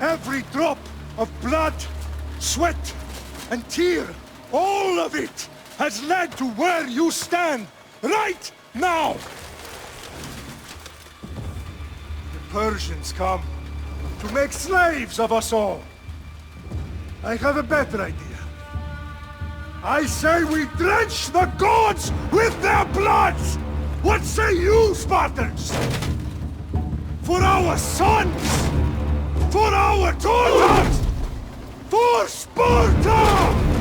Every drop of blood, sweat, and tear, all of it has led to where you stand right now! The Persians come to make slaves of us all. I have a better idea. I say we drench the gods with their bloods! What say you, Spartans? For our sons! For our daughters! For Sparta!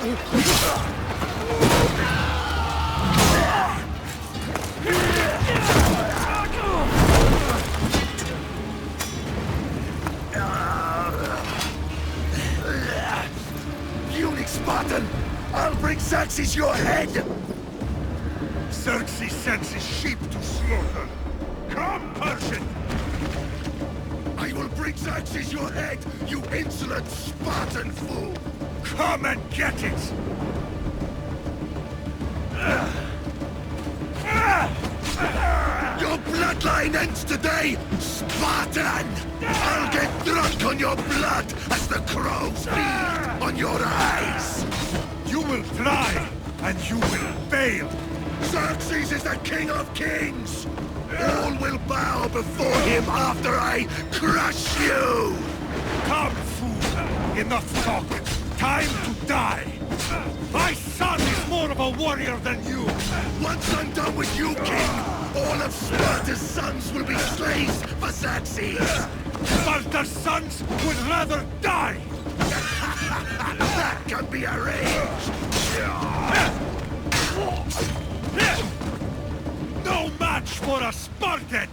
Unique Spartan! I'll bring Xerxes your head! Xerxes sends his sheep to slaughter. Come, Persian! I will bring Xerxes your head, you insolent Spartan fool! Come and get it! Your bloodline ends today, Spartan! I'll get drunk on your blood as the crows feed on your eyes! You will try, and you will fail! Xerxes is the king of kings! All will bow before him after I crush you! Come, fool! Enough talk! Time to die! My son is more of a warrior than you! Once I'm done with you, king, all of Sparta's sons will be slaves for Xerxes! Sparta's sons would rather die! That can be arranged! No match for a Spartan!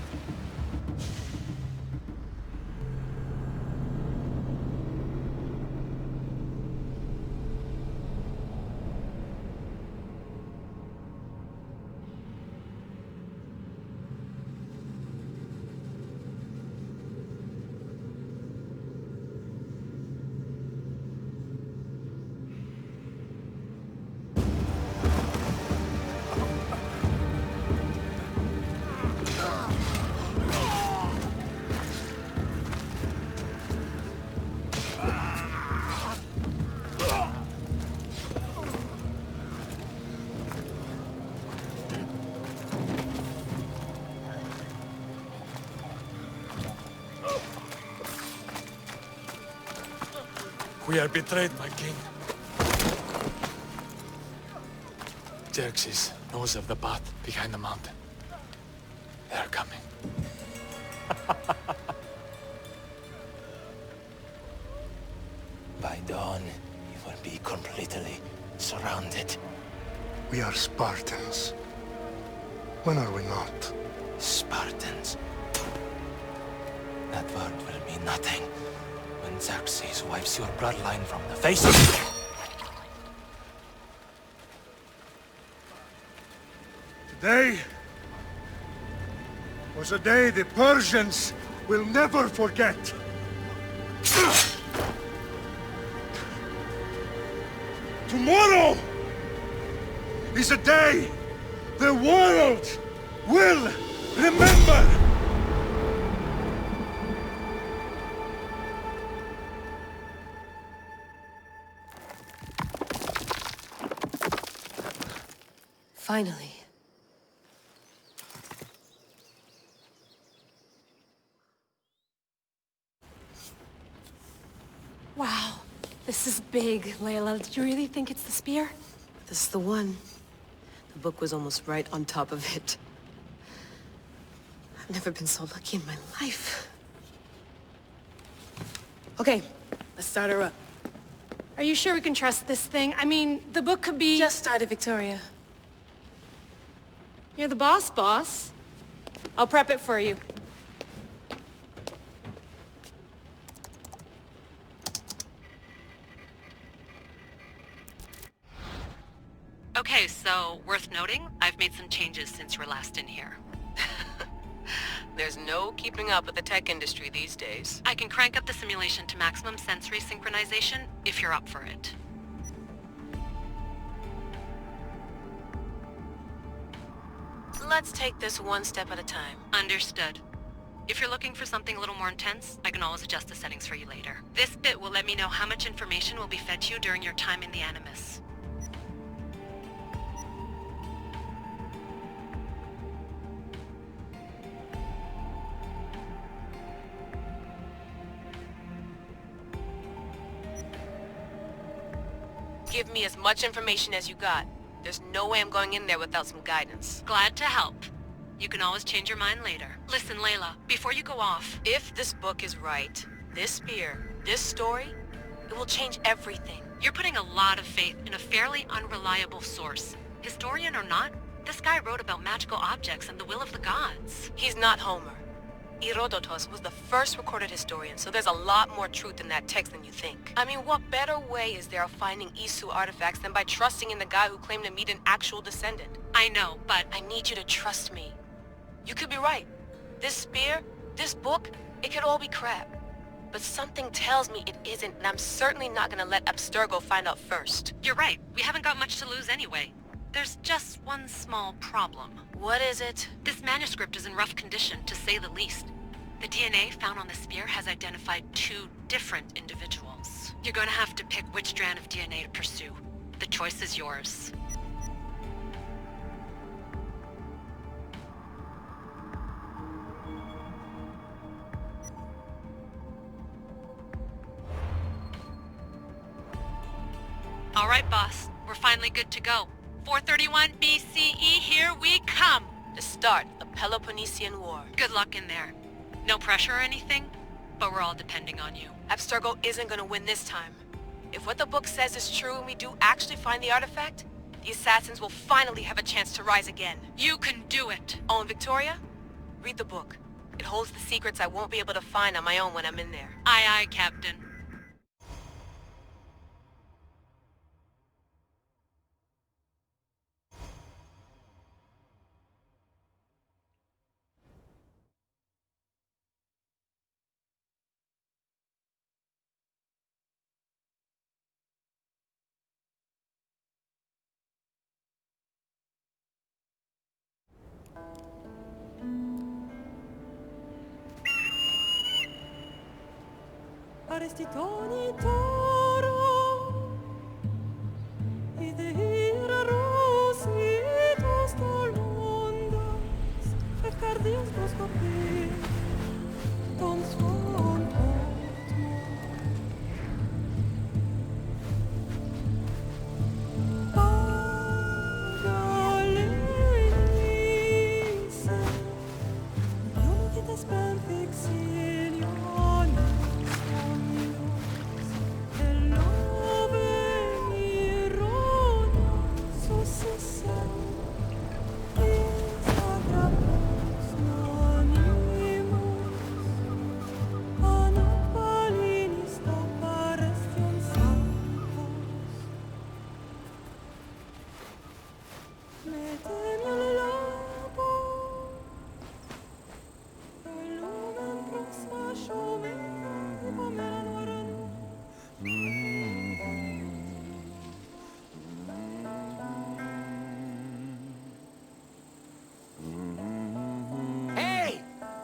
We are betrayed, my king. Xerxes knows of the path behind the mountain. They are coming. By dawn, you will be completely surrounded. We are Spartans. When are we not? Spartans. That word will mean nothing when Xerxes wipes your bloodline from the face of the... Today was a day the Persians will never forget. Tomorrow is a day the world will remember. Finally. Wow, this is big, Layla. Did you really think it's the spear? This is the one. The book was almost right on top of it. I've never been so lucky in my life. Okay, let's start her up. Are you sure we can trust this thing? I mean, the book could be... Just started, Victoria. You're the boss. I'll prep it for you. Okay, so worth noting, I've made some changes since you were last in here. There's no keeping up with the tech industry these days. I can crank up the simulation to maximum sensory synchronization if you're up for it. Let's take this one step at a time. Understood. If you're looking for something a little more intense, I can always adjust the settings for you later. This bit will let me know how much information will be fed to you during your time in the Animus. Give me as much information as you got. There's no way I'm going in there without some guidance. Glad to help. You can always change your mind later. Listen, Layla, before you go off... If this book is right, this spear, this story, It will change everything. You're putting a lot of faith in a fairly unreliable source. Historian or not, this guy wrote about magical objects and the will of the gods. He's not Homer. Herodotus was the first recorded historian, so there's a lot more truth in that text than you think. I mean, what better way is there of finding Isu artifacts than by trusting in the guy who claimed to meet an actual descendant? I know, but I need you to trust me. You could be right. This spear, this book, it could all be crap. But something tells me it isn't, and I'm certainly not gonna let Abstergo find out first. you're right. We haven't got much to lose anyway. There's just one small problem. What is it? This manuscript is in rough condition, to say the least. The DNA found on the spear has identified 2 different individuals. You're going to have to pick which strand of DNA to pursue. The choice is yours. All right, boss. We're finally good to go. 431 BCE, here we come! The start of the Peloponnesian War. Good luck in there. No pressure or anything, but we're all depending on you. Abstergo isn't gonna win this time. If what the book says is true and we do actually find the artifact, the assassins will finally have a chance to rise again. You can do it! Oh, and Victoria? Read the book. It holds the secrets I won't be able to find on my own when I'm in there. Aye, aye, Captain. Arrestitoni toro, idehira rositos tolmondas, fetcardias proscopir, ton svon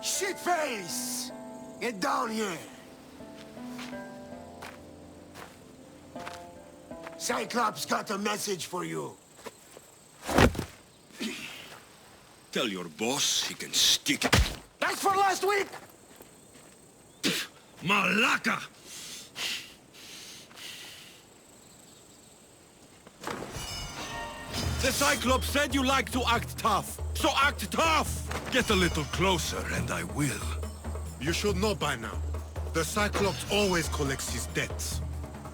Shitface! Get down here! Cyclops got a message for you. Tell your boss he can stick it. That's for last week! Malaka! The Cyclops said you like to act tough, so act tough! Get a little closer and I will. You should know by now. The Cyclops always collects his debts.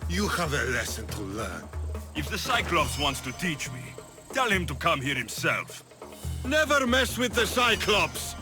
You have a lesson to learn. If the Cyclops wants to teach me, tell him to come here himself. Never mess with the Cyclops!